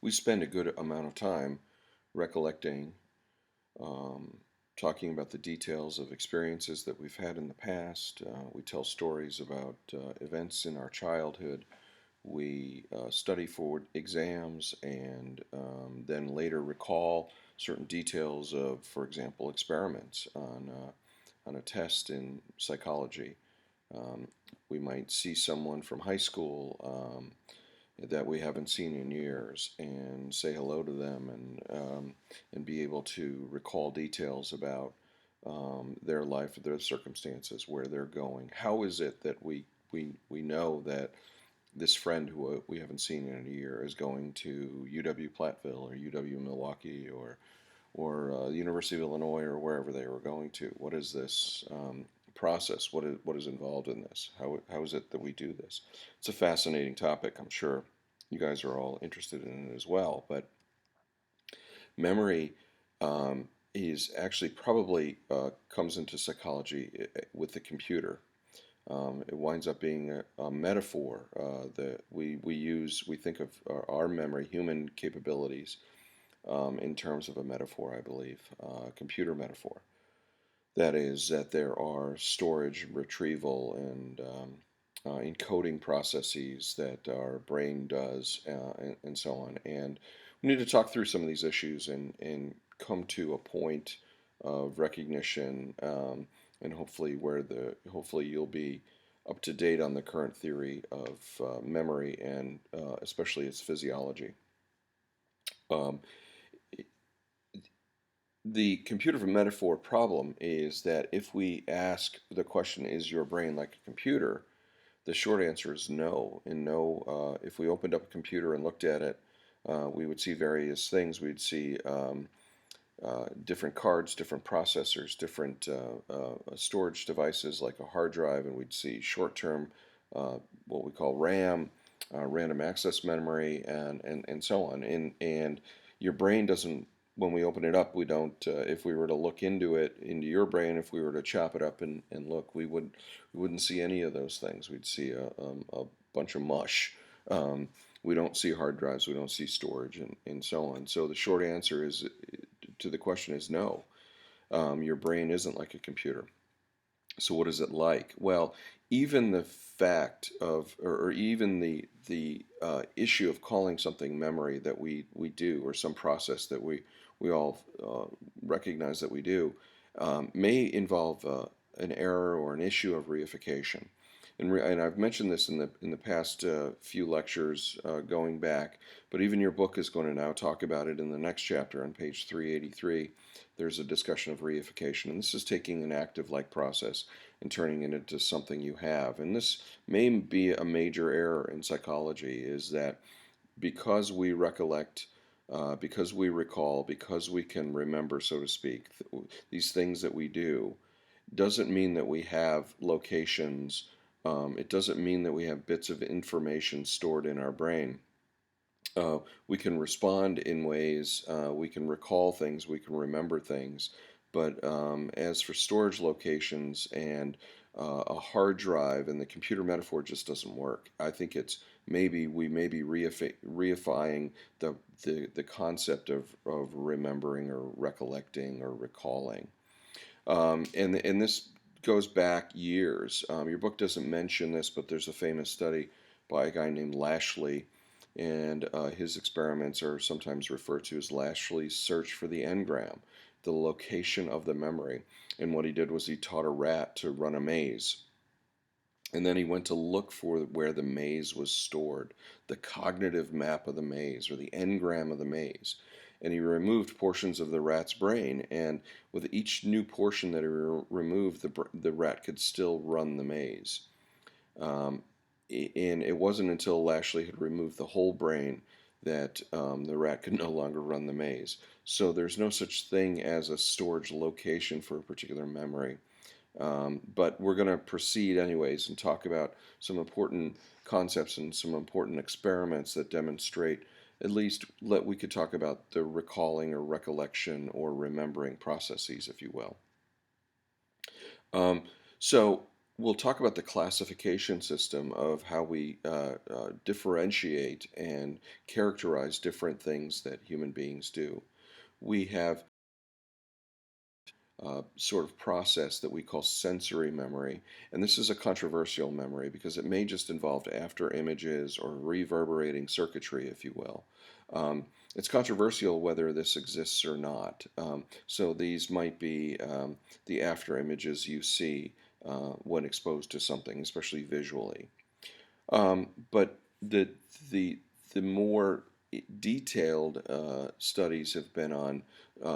we spend a good amount of time recollecting, um, talking about the details of experiences that we've had in the past. We tell stories about events in our childhood. We study for exams and then later recall certain details of, for example, experiments on a test in psychology. Um, we might see someone from high school that we haven't seen in years and say hello to them and be able to recall details about their life, their circumstances, where they're going. How is it that we know that this friend who we haven't seen in a year is going to UW Platteville or UW Milwaukee or the University of Illinois or wherever they were going to? What is this process? What is involved in this? How is it that we do this? It's a fascinating topic. I'm sure you guys are all interested in it as well. But memory is actually probably comes into psychology with the computer. It winds up being a metaphor that we use. We think of our memory, human capabilities, in terms of a metaphor, I believe, computer metaphor. That is, that there are storage, retrieval, and encoding processes that our brain does, and so on. And we need to talk through some of these issues and come to a point of recognition, and hopefully you'll be up to date on the current theory of memory and especially its physiology. Um, the computer for metaphor problem is that if we ask the question, is your brain like a computer? The short answer is no. And no, if we opened up a computer and looked at it, we would see various things. We'd see different cards, different processors, different storage devices like a hard drive, and we'd see short-term, what we call RAM, random access memory, and so on. And your brain doesn't. When we open it up, we don't. If we were to look into it, into your brain, if we were to chop it up and look, we wouldn't see any of those things. We'd see a bunch of mush. We don't see hard drives. We don't see storage, and so on. So the short answer is to the question is no. Your brain isn't like a computer. So what is it like? Well, even the fact of, or even the issue of calling something memory that we do, or some process that we all recognize that we do, may involve an error or an issue of reification. And I've mentioned this in the past few lectures going back, but even your book is going to now talk about it in the next chapter on page 383. There's a discussion of reification, and this is taking an active-like process and turning it into something you have. And this may be a major error in psychology, is that because we recollect, because we recall, because we can remember, so to speak, these things that we do, doesn't mean that we have locations. It doesn't mean that we have bits of information stored in our brain. We can respond in ways, we can recall things, we can remember things, but as for storage locations and a hard drive, and the computer metaphor just doesn't work. I think it's maybe we may be reifying the concept of remembering or recollecting or recalling. And this goes back years. Your book doesn't mention this, but there's a famous study by a guy named Lashley, and his experiments are sometimes referred to as Lashley's search for the engram, the location of the memory. And what he did was he taught a rat to run a maze. And then he went to look for where the maze was stored, the cognitive map of the maze, or the engram of the maze. And he removed portions of the rat's brain, and with each new portion that he removed, the rat could still run the maze. Um, and it wasn't until Lashley had removed the whole brain that the rat could no longer run the maze. So there's no such thing as a storage location for a particular memory. But we're going to proceed anyways and talk about some important concepts and some important experiments that demonstrate, at least we could talk about the recalling or recollection or remembering processes, if you will. Um, so We'll talk about the classification system of how we differentiate and characterize different things that human beings do. We have sort of process that we call sensory memory. And this is a controversial memory because it may just involve after images or reverberating circuitry, if you will. It's controversial whether this exists or not. So these might be the after images you see when exposed to something, especially visually. But the the more detailed studies have been on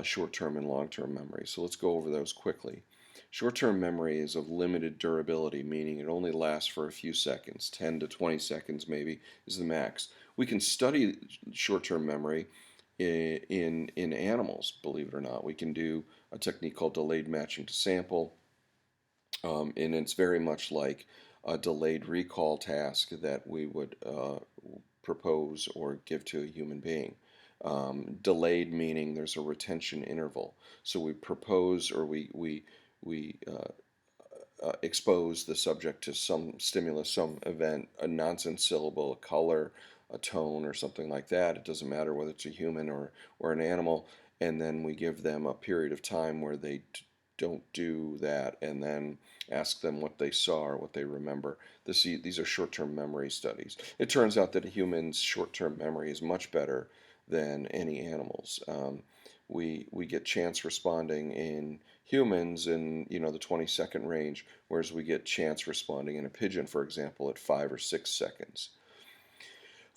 short-term and long-term memory. So let's go over those quickly. Short-term memory is of limited durability, meaning it only lasts for a few seconds, 10 to 20 seconds maybe is the max. We can study short-term memory in animals, believe it or not. We can do a technique called delayed matching to sample, and it's very much like a delayed recall task that we would propose or give to a human being. Delayed meaning there's a retention interval. So we propose or we expose the subject to some stimulus, some event, a nonsense syllable, a color, a tone, or something like that. It doesn't matter whether it's a human or an animal. And then we give them a period of time where they don't do that and then ask them what they saw or what they remember. These are short term memory studies. It turns out that a human's short term memory is much better than any animals. We get chance responding in humans in the 20-second range, whereas we get chance responding in a pigeon, for example, at 5 or 6 seconds.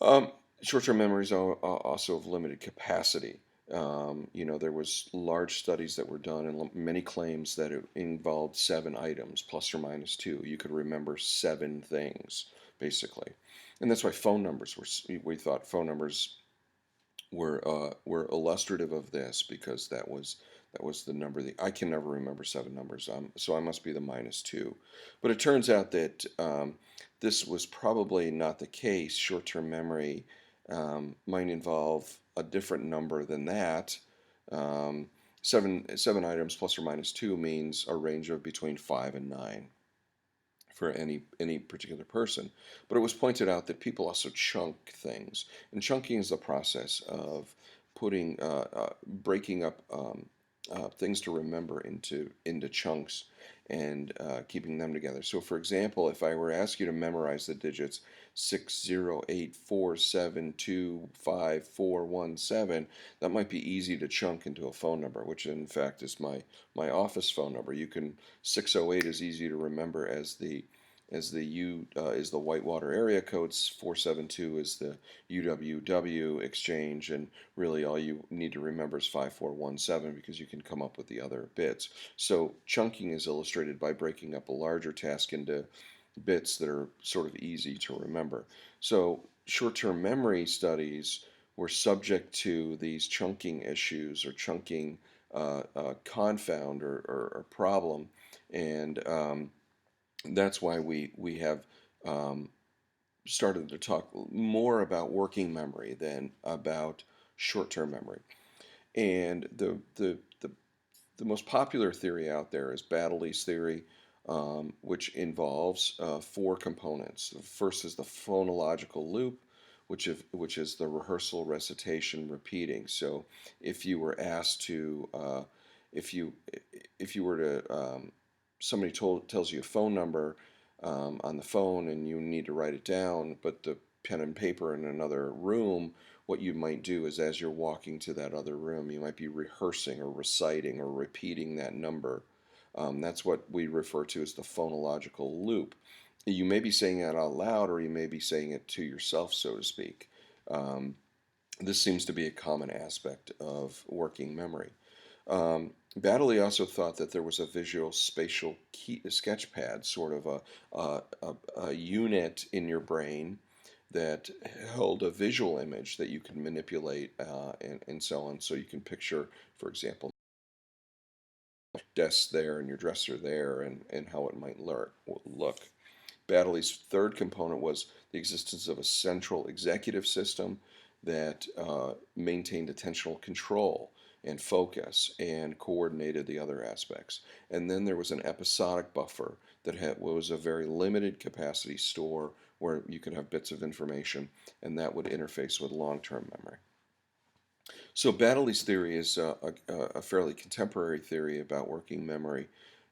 Um, Short-term memories are also of limited capacity. There was large studies that were done and many claims that it involved 7 items, plus or minus two. You could remember 7 things, basically, and that's why phone numbers were. We thought phone numbers were illustrative of this because that was the number. I can never remember 7 numbers, so I must be the minus two. But it turns out that this was probably not the case. Short-term memory might involve a different number than that. Um, seven items plus or minus two means a range of between 5 and 9 for any particular person. But it was pointed out that people also chunk things, and chunking is the process of breaking up things to remember into chunks and keeping them together. So, for example, if I were to ask you to memorize the digits 60847254117, that might be easy to chunk into a phone number, which in fact is my office phone number. 608 is easy to remember as the is the Whitewater area codes. 472 is the UWW exchange, and really all you need to remember is 5417 because you can come up with the other bits. So chunking is illustrated by breaking up a larger task into bits that are sort of easy to remember. So short-term memory studies were subject to these chunking issues or chunking confound or problem, and that's why we have um, started to talk more about working memory than about short-term memory. And the most popular theory out there is Baddeley's theory, which involves 4 components. The first is the phonological loop, which is the rehearsal, recitation, repeating. So if you were asked to, if you if you were to, somebody tells you a phone number on the phone and you need to write it down, but the pen and paper in another room, what you might do is as you're walking to that other room, you might be rehearsing or reciting or repeating that number. That's what we refer to as the phonological loop. You may be saying it out loud or you may be saying it to yourself, so to speak. Um, this seems to be a common aspect of working memory. Baddeley also thought that there was a visual spatial sketch pad, sort of a unit in your brain that held a visual image that you can manipulate and so on. So you can picture, for example, desk there and your dresser there and how it might look. Baddeley's third component was the existence of a central executive system. that maintained attentional control and focus and coordinated the other aspects. And then there was an episodic buffer that was a very limited capacity store where you could have bits of information, and that would interface with long-term memory. So Baddeley's theory is a fairly contemporary theory about working memory,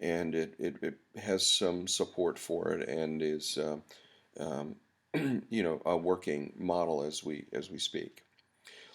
and it has some support for it and is um, a working model as we speak.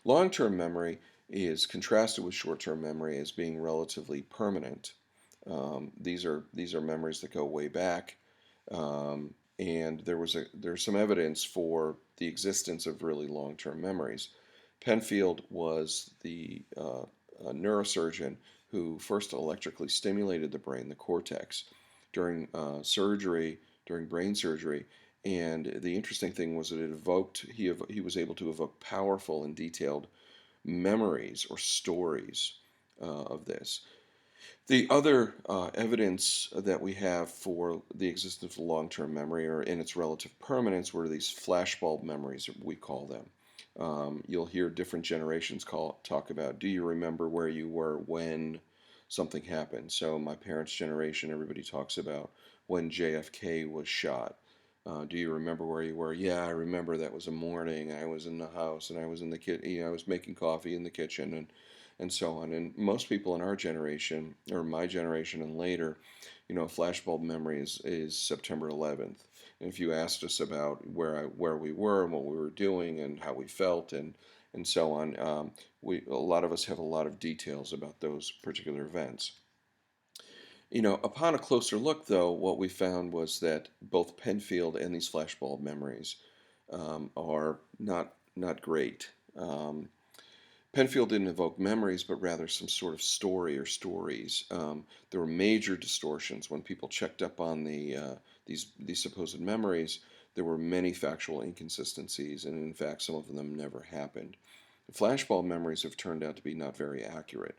Long-term memory is contrasted with short-term memory as being relatively permanent. These are memories that go way back, um, and there's some evidence for the existence of really long-term memories. Penfield was the neurosurgeon who first electrically stimulated the brain, the cortex, during surgery, during brain surgery. And the interesting thing was that he was able to evoke powerful and detailed memories or stories of this. The other evidence that we have for the existence of long-term memory or in its relative permanence were these flashbulb memories, we call them. You'll hear different generations talk about, do you remember where you were when something happened? So my parents' generation, everybody talks about when JFK was shot. Do you remember where you were? Yeah, I remember that was a morning. I was in the house and I was in the I was making coffee in the kitchen and so on. And most people in our generation, or my generation and later, flashbulb memory is September 11th. And if you asked us about where we were and what we were doing and how we felt and so on, a lot of us have a lot of details about those particular events. Upon a closer look, though, what we found was that both Penfield and these flashbulb memories are not great. Penfield didn't evoke memories, but rather some sort of story or stories. There were major distortions when people checked up on these supposed memories. There were many factual inconsistencies, and in fact, some of them never happened. Flashbulb memories have turned out to be not very accurate.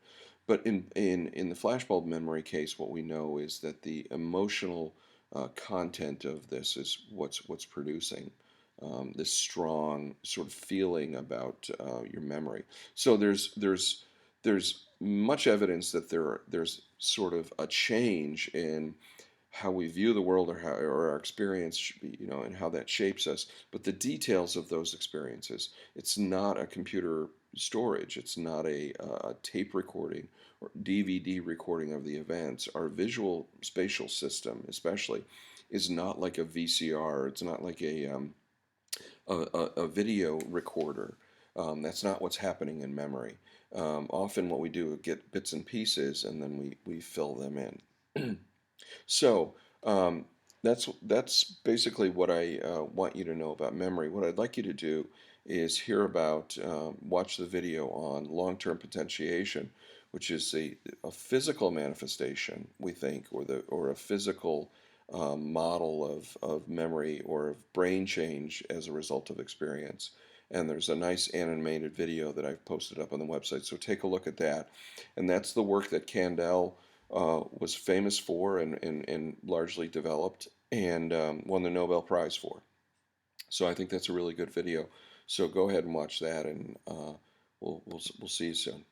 But in the flashbulb memory case, what we know is that the emotional content of this is what's producing this strong sort of feeling about your memory. So there's much evidence that there's sort of a change in how we view the world or our experience should be, and how that shapes us. But the details of those experiences, it's not a computer storage, it's not a tape recording or DVD recording of the events. Our visual spatial system, especially, is not like a VCR. It's not like a video recorder. That's not what's happening in memory. Often, what we do is get bits and pieces, and then we fill them in. So um, that's basically what I want you to know about memory. What I'd like you to do is watch the video on long-term potentiation, which is a physical manifestation, we think, or a physical model of memory or of brain change as a result of experience. And there's a nice animated video that I've posted up on the website, so take a look at that. And that's the work that Kandel was famous for and largely developed and won the Nobel Prize for. So I think that's a really good video. So go ahead and watch that, and we'll see you soon.